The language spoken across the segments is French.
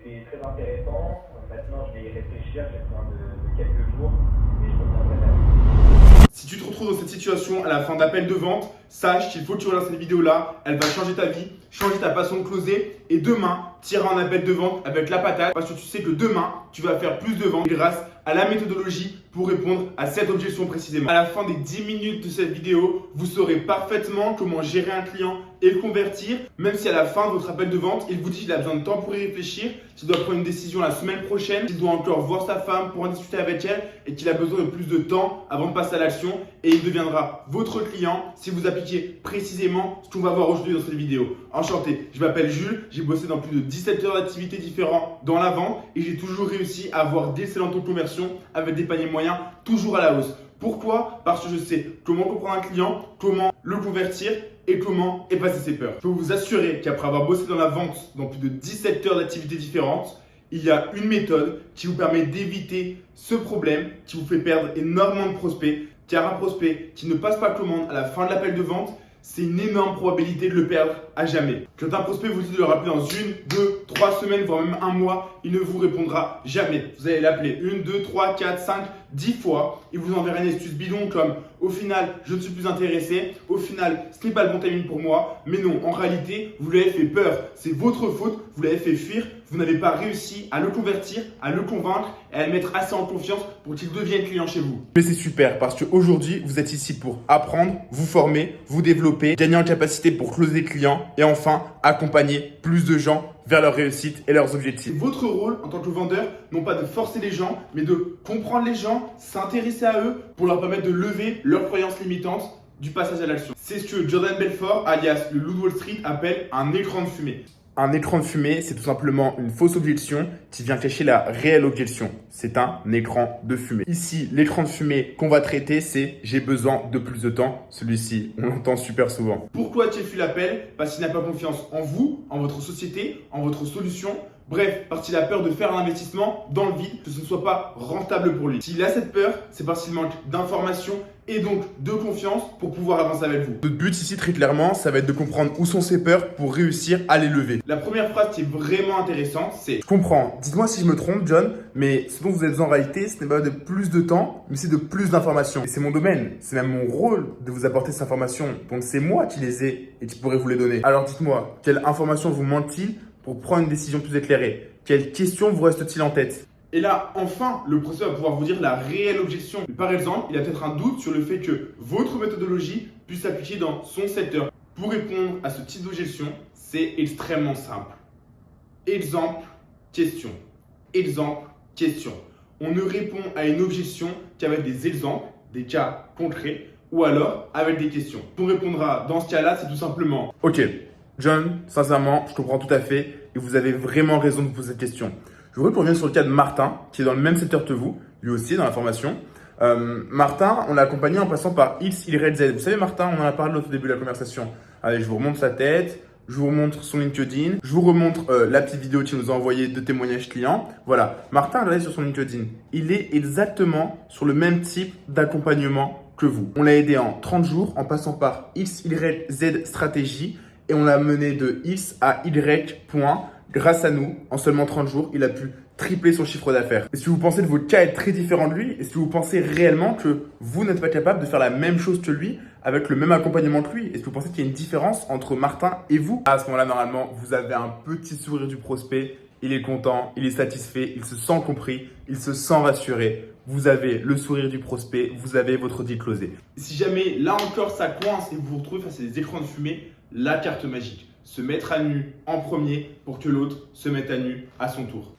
été très intéressant. Maintenant, je vais y réfléchir. J'ai besoin de quelques jours et je reviendrai vers vous. Si tu te retrouves dans cette situation à la fin d'appel de vente, sache qu'il faut que tu regardes cette vidéo-là. Elle va changer ta vie, changer ta façon de closer. Et demain, tu iras en appel de vente avec la patate parce que tu sais que demain, tu vas faire plus de ventes grâce à la méthodologie pour répondre à cette objection précisément. À la fin des 10 minutes de cette vidéo, vous saurez parfaitement comment gérer un client et le convertir. Même si à la fin de votre appel de vente, il vous dit qu'il a besoin de temps pour y réfléchir, qu'il doit prendre une décision la semaine prochaine, qu'il doit encore voir sa femme pour en discuter avec elle et qu'il a besoin de plus de temps avant de passer à l'action et il deviendra votre client si vous appliquez précisément ce qu'on va voir aujourd'hui dans cette vidéo. Enchanté, je m'appelle Jules, j'ai bossé dans plus de 17 heures d'activités différentes dans la vente et j'ai toujours réussi à avoir d'excellents taux de conversion avec des paniers moyens toujours à la hausse. Pourquoi? Parce que je sais comment comprendre un client, comment le convertir et comment effacer ses peurs. Je peux vous assurer qu'après avoir bossé dans la vente dans plus de 17 heures d'activités différentes, il y a une méthode qui vous permet d'éviter ce problème qui vous fait perdre énormément de prospects. Car un prospect qui ne passe pas commande à la fin de l'appel de vente, c'est une énorme probabilité de le perdre à jamais. Quand un prospect vous dit de le rappeler dans 1, 2, 3 semaines, voire même un mois, il ne vous répondra jamais. Vous allez l'appeler 1, 2, 3, 4, 5, 10 fois. Il vous enverra une excuse bidon comme au final, je ne suis plus intéressé. Au final, ce n'est pas le bon timing pour moi. Mais non, en réalité, vous lui avez fait peur. C'est votre faute. Vous l'avez fait fuir. Vous n'avez pas réussi à le convertir, à le convaincre et à le mettre assez en confiance pour qu'il devienne client chez vous. Mais c'est super parce qu'aujourd'hui, vous êtes ici pour apprendre, vous former, vous développer, gagner en capacité pour closer des clients et enfin accompagner plus de gens vers leur réussite et leurs objectifs. Votre rôle en tant que vendeur, non pas de forcer les gens, mais de comprendre les gens, s'intéresser à eux pour leur permettre de lever leurs croyances limitantes du passage à l'action. C'est ce que Jordan Belfort, alias le loup de Wall Street, appelle un écran de fumée. Un écran de fumée, c'est tout simplement une fausse objection qui vient cacher la réelle objection. C'est un écran de fumée. Ici, l'écran de fumée qu'on va traiter, c'est « j'ai besoin de plus de temps ». Celui-ci, on l'entend super souvent. Pourquoi tu as fui l'appel? Parce qu'il n'a pas confiance en vous, en votre société, en votre solution. Bref, parce qu'il a peur de faire un investissement dans le vide, que ce ne soit pas rentable pour lui. S'il a cette peur, c'est parce qu'il manque d'informations et donc de confiance pour pouvoir avancer avec vous. Notre but ici, très clairement, ça va être de comprendre où sont ses peurs pour réussir à les lever. La première phrase qui est vraiment intéressante, c'est « Je comprends, dites-moi si je me trompe, John, mais ce dont vous êtes en réalité, ce n'est pas de plus de temps, mais c'est de plus d'informations. Et c'est mon domaine, c'est même mon rôle de vous apporter ces informations. Donc c'est moi qui les ai et qui pourrais vous les donner. Alors dites-moi, quelles informations vous manquent-ils pour prendre une décision plus éclairée? Quelles questions vous restent-ils en tête? Et là, enfin, le prospect va pouvoir vous dire la réelle objection. Par exemple, il a peut-être un doute sur le fait que votre méthodologie puisse s'appliquer dans son secteur. Pour répondre à ce type d'objection, c'est extrêmement simple. Exemple, question. Exemple, question. On ne répond à une objection qu'avec des exemples, des cas concrets, ou alors avec des questions. On répondra dans ce cas-là, c'est tout simplement « Ok, John, sincèrement, je comprends tout à fait et vous avez vraiment raison de vous poser cette question. Je voudrais qu'on revienne sur le cas de Martin, qui est dans le même secteur que vous, lui aussi dans la formation. Martin, on l'a accompagné en passant par X, Y, Z. Vous savez, Martin, on en a parlé au tout début de la conversation. Allez, je vous remonte sa tête, je vous remontre son LinkedIn, je vous remontre la petite vidéo qu'il nous a envoyée de témoignages clients. Voilà, Martin, regardez sur son LinkedIn. Il est exactement sur le même type d'accompagnement que vous. On l'a aidé en 30 jours en passant par X, Y, Z stratégie et on l'a mené de X à Y point. Grâce à nous, en seulement 30 jours, il a pu tripler son chiffre d'affaires. Est-ce que vous pensez que votre cas est très différent de lui? Est-ce que vous pensez réellement que vous n'êtes pas capable de faire la même chose que lui avec le même accompagnement que lui? Est-ce que vous pensez qu'il y a une différence entre Martin et vous? À ce moment-là, normalement, vous avez un petit sourire du prospect. Il est content, il est satisfait, il se sent compris, il se sent rassuré. Vous avez le sourire du prospect, vous avez votre deal closé. Si jamais, là encore, ça coince et vous vous retrouvez face à des écrans de fumée, la carte magique. Se mettre à nu en premier pour que l'autre se mette à nu à son tour.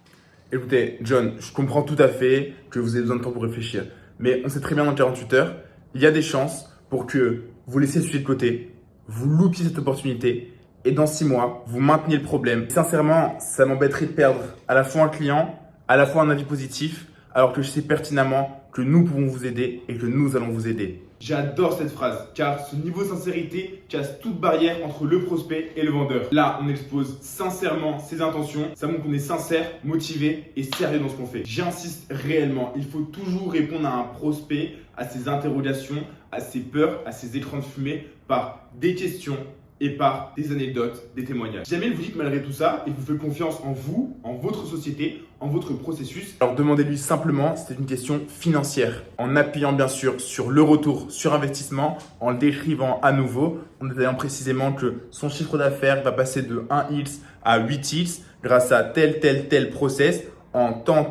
Écoutez, John, je comprends tout à fait que vous avez besoin de temps pour réfléchir. Mais on sait très bien dans 48 heures, il y a des chances pour que vous laissiez ce sujet de côté, vous loupiez cette opportunité et dans 6 mois, vous mainteniez le problème. Sincèrement, ça m'embêterait de perdre à la fois un client, à la fois un avis positif, alors que je sais pertinemment que nous pouvons vous aider et que nous allons vous aider. J'adore cette phrase car ce niveau de sincérité casse toute barrière entre le prospect et le vendeur. Là, on expose sincèrement ses intentions. Ça montre qu'on est sincère, motivé et sérieux dans ce qu'on fait. J'insiste réellement, il faut toujours répondre à un prospect, à ses interrogations, à ses peurs, à ses écrans de fumée par des questions et par des anecdotes, des témoignages. Si jamais il vous dit que malgré tout ça, il vous fait confiance en vous, en votre société, en votre processus, alors demandez-lui simplement si c'est une question financière, en appuyant bien sûr sur le retour sur investissement, en le décrivant à nouveau, en détaillant précisément que son chiffre d'affaires va passer de 1x à 8x grâce à tel process en tant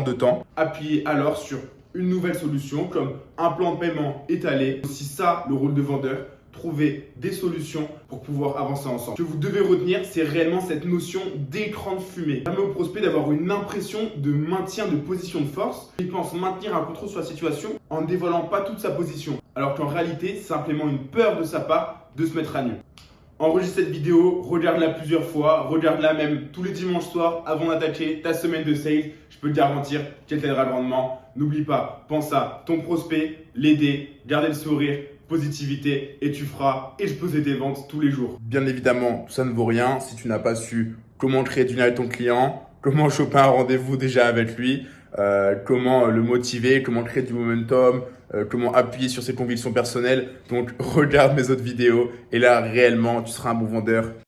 de temps. Appuyez alors sur une nouvelle solution comme un plan de paiement étalé. Aussi ça, le rôle de vendeur, trouver des solutions pour pouvoir avancer ensemble. Ce que vous devez retenir, c'est réellement cette notion d'écran de fumée. Ça permet au prospect d'avoir une impression de maintien de position de force. Il pense maintenir un contrôle sur la situation en ne dévoilant pas toute sa position. Alors qu'en réalité, c'est simplement une peur de sa part de se mettre à nu. Enregistre cette vidéo, regarde-la plusieurs fois, regarde-la même tous les dimanches soirs avant d'attaquer ta semaine de sales. Je peux te garantir qu'elle t'aidera grandement. N'oublie pas, pense à ton prospect, l'aider, garder le sourire, positivité et tu feras exploser tes ventes tous les jours. Bien évidemment, ça ne vaut rien si tu n'as pas su comment créer du lien avec ton client, comment choper un rendez-vous déjà avec lui, comment le motiver, comment créer du momentum, comment appuyer sur ses convictions personnelles. Donc regarde mes autres vidéos et là réellement tu seras un bon vendeur.